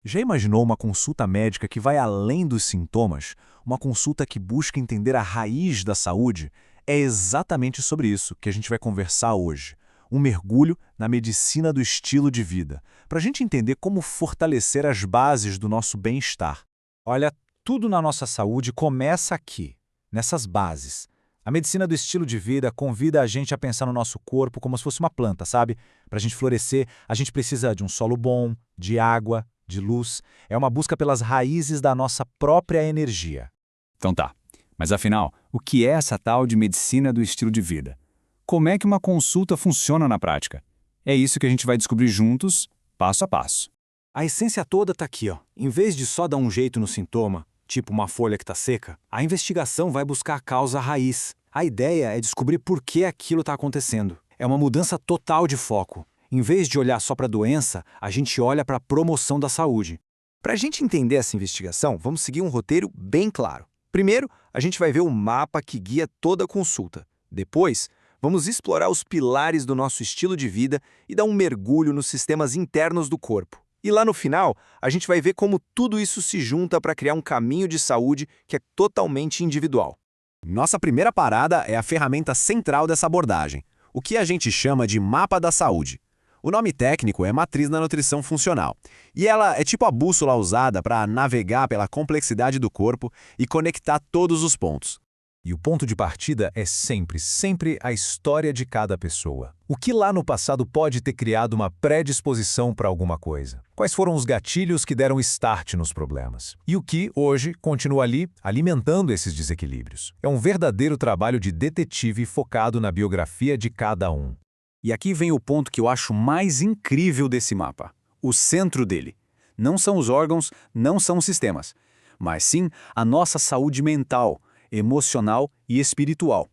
Já imaginou uma consulta médica que vai além dos sintomas? Uma consulta que busca entender a raiz da saúde? É exatamente sobre isso que a gente vai conversar hoje. Um mergulho na medicina do estilo de vida, para a gente entender como fortalecer as bases do nosso bem-estar. Olha, tudo na nossa saúde começa aqui, nessas bases. A medicina do estilo de vida convida a gente a pensar no nosso corpo como se fosse uma planta, sabe? Para a gente florescer, a gente precisa de um solo bom, de água, de luz. É uma busca pelas raízes da nossa própria energia. Então tá. Mas afinal, o que é essa tal de medicina do estilo de vida? Como é que uma consulta funciona na prática? É isso que a gente vai descobrir juntos, passo a passo. A essência toda está aqui, ó. Em vez de só dar um jeito no sintoma, tipo uma folha que está seca, a investigação vai buscar a causa raiz. A ideia é descobrir por que aquilo está acontecendo. É uma mudança total de foco. Em vez de olhar só para a doença, a gente olha para a promoção da saúde. Para a gente entender essa investigação, vamos seguir um roteiro bem claro. Primeiro, a gente vai ver o mapa que guia toda a consulta. Depois, vamos explorar os pilares do nosso estilo de vida e dar um mergulho nos sistemas internos do corpo. E lá no final, a gente vai ver como tudo isso se junta para criar um caminho de saúde que é totalmente individual. Nossa primeira parada é a ferramenta central dessa abordagem, o que a gente chama de mapa da saúde. O nome técnico é Matriz da Nutrição Funcional, e ela é tipo a bússola usada para navegar pela complexidade do corpo e conectar todos os pontos. E o ponto de partida é sempre a história de cada pessoa. O que lá no passado pode ter criado uma predisposição para alguma coisa? Quais foram os gatilhos que deram start nos problemas? E o que, hoje, continua ali, alimentando esses desequilíbrios? É um verdadeiro trabalho de detetive focado na biografia de cada um. E aqui vem o ponto que eu acho mais incrível desse mapa. O centro dele. Não são os órgãos, não são os sistemas, mas sim a nossa saúde mental, emocional e espiritual.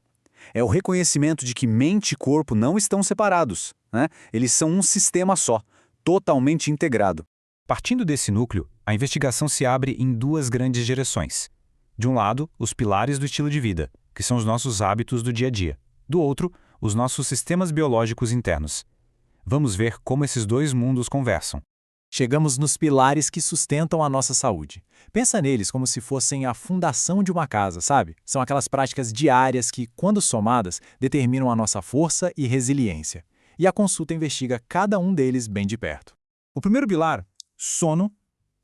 É o reconhecimento de que mente e corpo não estão separados, né? Eles são um sistema só, totalmente integrado. Partindo desse núcleo, a investigação se abre em duas grandes direções. De um lado, os pilares do estilo de vida, que são os nossos hábitos do dia a dia. Do outro, os nossos sistemas biológicos internos. Vamos ver como esses dois mundos conversam. Chegamos nos pilares que sustentam a nossa saúde. Pensa neles como se fossem a fundação de uma casa, sabe? São aquelas práticas diárias que, quando somadas, determinam a nossa força e resiliência. E a consulta investiga cada um deles bem de perto. O primeiro pilar, sono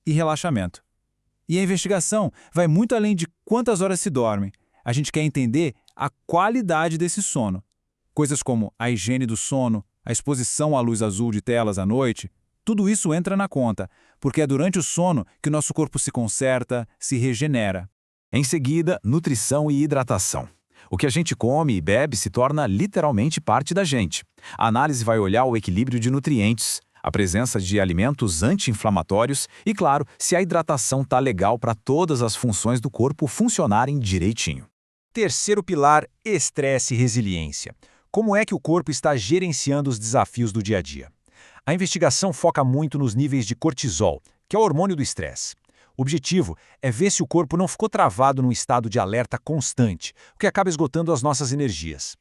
e relaxamento. E a investigação vai muito além de quantas horas se dorme. A gente quer entender a qualidade desse sono. Coisas como a higiene do sono, a exposição à luz azul de telas à noite, tudo isso entra na conta, porque é durante o sono que o nosso corpo se conserta, se regenera. Em seguida, nutrição e hidratação. O que a gente come e bebe se torna literalmente parte da gente. A análise vai olhar o equilíbrio de nutrientes, a presença de alimentos anti-inflamatórios e, claro, se a hidratação está legal para todas as funções do corpo funcionarem direitinho. Terceiro pilar, estresse e resiliência. Como é que o corpo está gerenciando os desafios do dia a dia? A investigação foca muito nos níveis de cortisol, que é o hormônio do estresse. O objetivo é ver se o corpo não ficou travado num estado de alerta constante, o que acaba esgotando as nossas energias.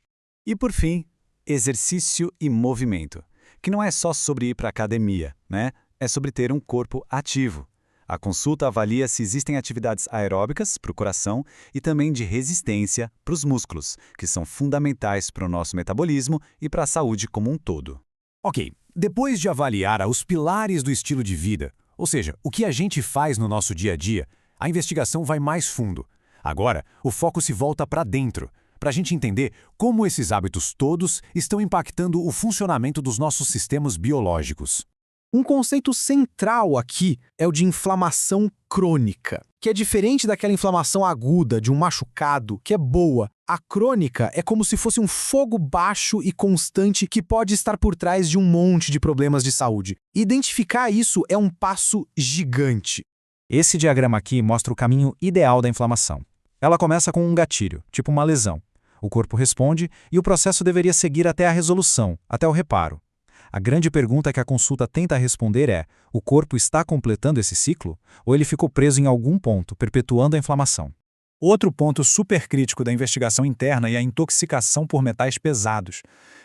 E por fim, exercício e movimento, que não é só sobre ir para a academia, né? É sobre ter um corpo ativo. A consulta avalia se existem atividades aeróbicas para o coração e também de resistência para os músculos, que são fundamentais para o nosso metabolismo e para a saúde como um todo. Ok, depois de avaliar os pilares do estilo de vida, ou seja, o que a gente faz no nosso dia a dia, a investigação vai mais fundo. Agora, o foco se volta para dentro, para a gente entender como esses hábitos todos estão impactando o funcionamento dos nossos sistemas biológicos. Um conceito central aqui é o de inflamação crônica, que é diferente daquela inflamação aguda de um machucado, que é boa. A crônica é como se fosse um fogo baixo e constante que pode estar por trás de um monte de problemas de saúde. Identificar isso é um passo gigante. Esse diagrama aqui mostra o caminho ideal da inflamação. Ela começa com um gatilho, tipo uma lesão. O corpo responde e o processo deveria seguir até a resolução, até o reparo. A grande pergunta que a consulta tenta responder é: o corpo está completando esse ciclo? Ou ele ficou preso em algum ponto, perpetuando a inflamação? Outro ponto super crítico da investigação interna é a intoxicação por metais pesados.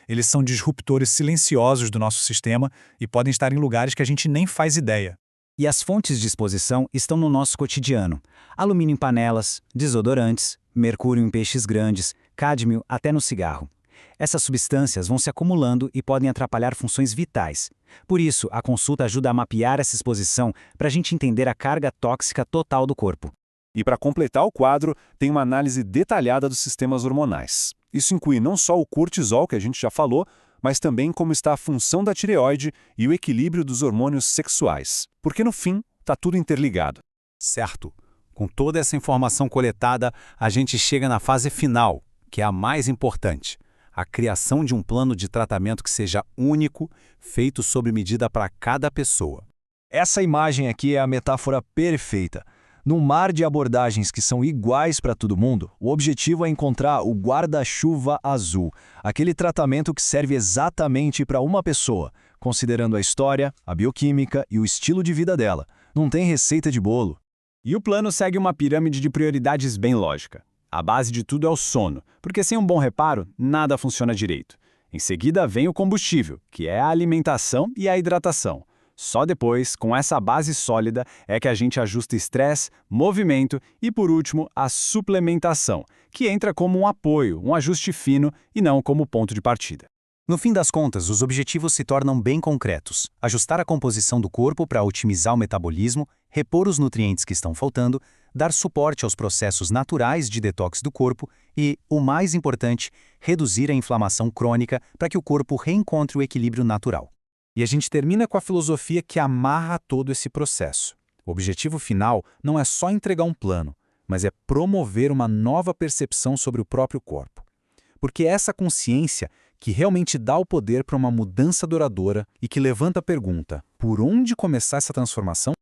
Eles são disruptores silenciosos do nosso sistema e podem estar em lugares que a gente nem faz ideia. E as fontes de exposição estão no nosso cotidiano. Alumínio em panelas, desodorantes, mercúrio em peixes grandes, cádmio até no cigarro. Essas substâncias vão se acumulando e podem atrapalhar funções vitais. Por isso, a consulta ajuda a mapear essa exposição para a gente entender a carga tóxica total do corpo. E para completar o quadro, tem uma análise detalhada dos sistemas hormonais. Isso inclui não só o cortisol, que a gente já falou, mas também como está a função da tireoide e o equilíbrio dos hormônios sexuais. Porque no fim, está tudo interligado. Certo. Com toda essa informação coletada, a gente chega na fase final, que é a mais importante. A criação de um plano de tratamento que seja único, feito sob medida para cada pessoa. Essa imagem aqui é a metáfora perfeita. Num mar de abordagens que são iguais para todo mundo, o objetivo é encontrar o guarda-chuva azul, aquele tratamento que serve exatamente para uma pessoa, considerando a história, a bioquímica e o estilo de vida dela. Não tem receita de bolo. E o plano segue uma pirâmide de prioridades bem lógica. A base de tudo é o sono, porque sem um bom reparo, nada funciona direito. Em seguida vem o combustível, que é a alimentação e a hidratação. Só depois, com essa base sólida, é que a gente ajusta estresse, movimento e, por último, a suplementação, que entra como um apoio, um ajuste fino e não como ponto de partida. No fim das contas, os objetivos se tornam bem concretos. Ajustar a composição do corpo para otimizar o metabolismo, repor os nutrientes que estão faltando, dar suporte aos processos naturais de detox do corpo e, o mais importante, reduzir a inflamação crônica para que o corpo reencontre o equilíbrio natural. E a gente termina com a filosofia que amarra todo esse processo. O objetivo final não é só entregar um plano, mas é promover uma nova percepção sobre o próprio corpo. Porque é essa consciência que realmente dá o poder para uma mudança duradoura e que levanta a pergunta: por onde começar essa transformação?